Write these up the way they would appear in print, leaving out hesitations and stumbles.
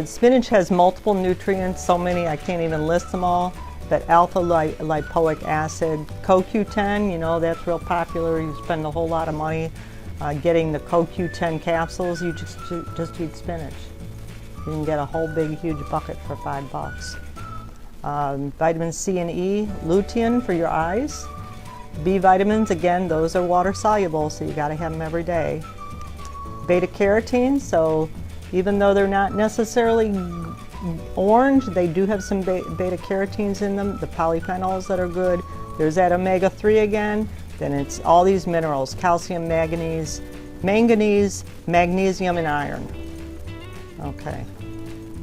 Spinach has multiple nutrients, so many I can't even list them all. But alpha lipoic acid, CoQ10, you know, that's real popular. You spend a whole lot of money getting the CoQ10 capsules. You just eat spinach. You can get a whole big huge bucket for $5. Vitamin C and E, lutein for your eyes. B vitamins, again, those are water soluble, so you got to have them every day. Beta carotene, so even though they're not necessarily orange, they do have some beta carotenes in them, the polyphenols that are good. There's that omega-3 again. Then it's all these minerals, calcium, manganese, magnesium, and iron. Okay.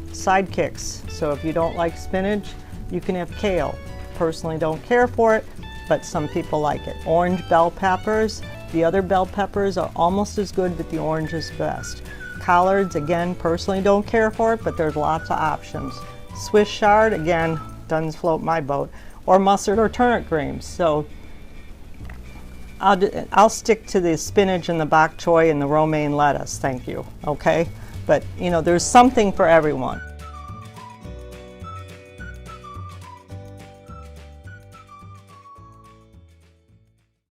Sidekicks. So if you don't like spinach, you can have kale. Personally don't care for it, but some people like it. Orange bell peppers. The other bell peppers are almost as good, but the orange is best. Collards, again, personally don't care for it, but there's lots of options. Swiss chard, again, doesn't float my boat. Or mustard or turnip greens. So I'll stick to the spinach and the bok choy and the romaine lettuce, thank you, okay? But, you know, there's something for everyone.